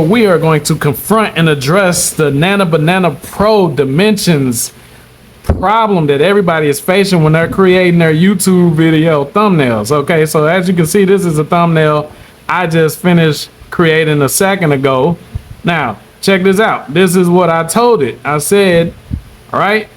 video, we are going to confront and address the Nano Banana Pro dimensions problem that everybody is facing when they're creating their YouTube video thumbnails. Okay, so as you can see, this is a thumbnail I just finished creating a second ago. Now, check this out. This is what I told it. I said, all right,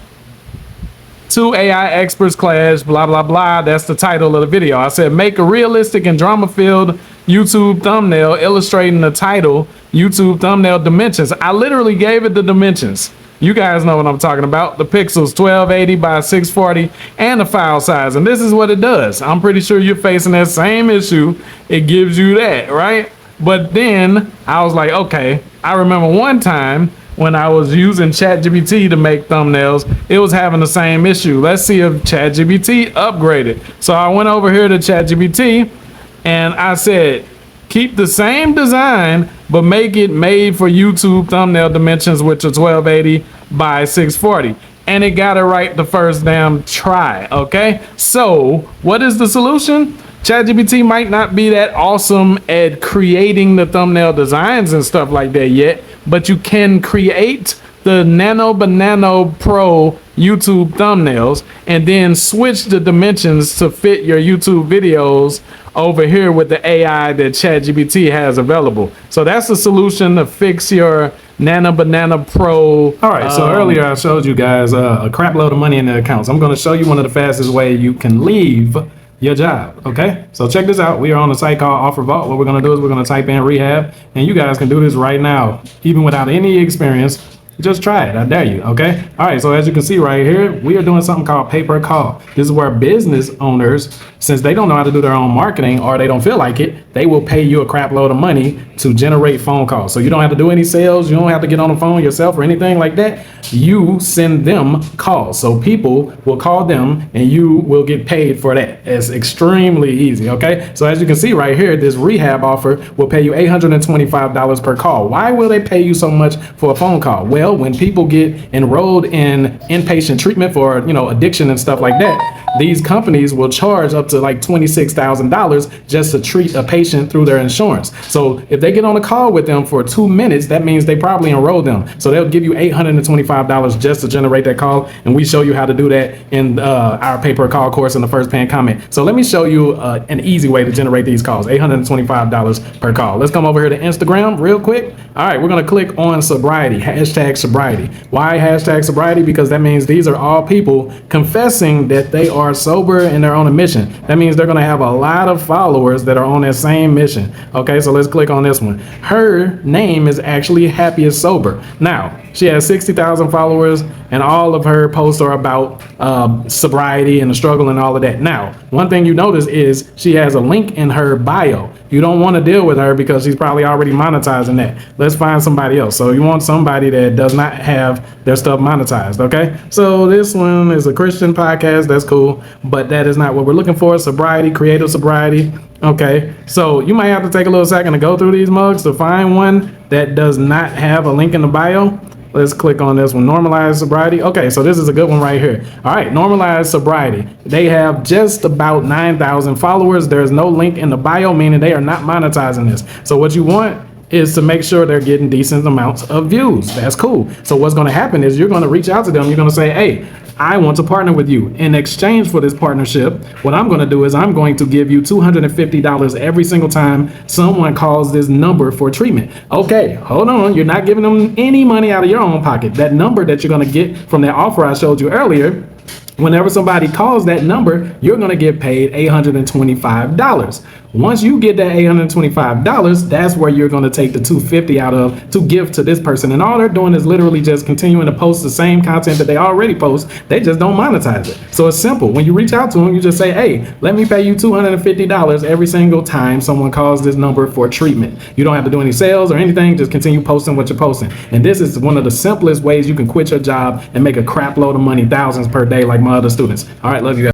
two AI experts clash, blah, blah, blah. That's the title of the video. I said, make a realistic and drama-filled YouTube thumbnail illustrating the title, YouTube thumbnail dimensions. I literally gave it the dimensions. You guys know what I'm talking about. The pixels 1280 by 640 and the file size. And this is what it does. I'm pretty sure you're facing that same issue. It gives you that, right? But then I was like, okay, I remember one time when I was using ChatGPT to make thumbnails, it was having the same issue. Let's see if ChatGPT upgraded. So I went over here to ChatGPT and I said, keep the same design, but make it made for YouTube thumbnail dimensions, which are 1280 by 640. And it got it right the first damn try, okay? So what is the solution? ChatGPT might not be that awesome at creating the thumbnail designs and stuff like that yet, but you can create the Nano Banana Pro YouTube thumbnails and then switch the dimensions to fit your YouTube videos over here with the AI that ChatGPT has available. So that's the solution to fix your Nano Banana Pro. All right, so earlier I showed you guys a crap load of money in the accounts. I'm gonna show you one of the fastest ways you can leave your job. Okay, so check this out. We are on a site called Offer Vault. What we're gonna do is we're gonna type in rehab, and you guys can do this right now, even without any experience. Just try it. I dare you. Okay. All right. So as you can see right here, we are doing something called pay per call. This is where business owners, since they don't know how to do their own marketing or they don't feel like it, they will pay you a crap load of money to generate phone calls. So you don't have to do any sales. You don't have to get on the phone yourself or anything like that. You send them calls. So people will call them and you will get paid for that. It's extremely easy. Okay. So as you can see right here, this rehab offer will pay you $825 per call. Why will they pay you so much for a phone call? Well, when people get enrolled in inpatient treatment for, addiction and stuff like that, these companies will charge up to like $26,000 just to treat a patient through their insurance. So if they get on a call with them for 2 minutes, that means they probably enrolled them. So they'll give you $825 just to generate that call. And we show you how to do that in our pay per call course in the first paying comment. So let me show you an easy way to generate these calls, $825 per call. Let's come over here to Instagram real quick. All right, we're going to click on sobriety, hashtag sobriety. Why hashtag sobriety? Because that means these are all people confessing that they are sober and they're on a mission. That means they're going to have a lot of followers that are on that same mission. Okay, so let's click on this one. Her name is actually Happy as Sober. Now, she has 60,000 followers and all of her posts are about sobriety and the struggle and all of that. Now, one thing you notice is she has a link in her bio. You don't want to deal with her because she's probably already monetizing that. Let's find somebody else. So you want somebody that does not have their stuff monetized, okay? So this one is a Christian podcast. That's cool, but that is not what we're looking for. Sobriety, creative sobriety. Okay, so you might have to take a little second to go through these mugs to find one that does not have a link in the bio. Let's click on this one, normalized sobriety. Okay, so this is a good one right here. All right, normalized sobriety. They have just about 9,000 followers. There's no link in the bio, meaning they are not monetizing this. So what you want is to make sure they're getting decent amounts of views. That's cool. So what's going to happen is you're going to reach out to them. You're going to say, hey, I want to partner with you. In exchange for this partnership, what I'm going to do is I'm going to give you $250 every single time someone calls this number for treatment. Okay, hold on. You're not giving them any money out of your own pocket. That number that you're going to get from that offer I showed you earlier, whenever somebody calls that number, you're going to get paid $825. Once you get that $825, that's where you're going to take the $250 out of to give to this person. And all they're doing is literally just continuing to post the same content that they already post. They just don't monetize it. So it's simple. When you reach out to them, you just say, hey, let me pay you $250 every single time someone calls this number for treatment. You don't have to do any sales or anything. Just continue posting what you're posting. And this is one of the simplest ways you can quit your job and make a crap load of money, thousands per day, like my other students. All right, love you guys.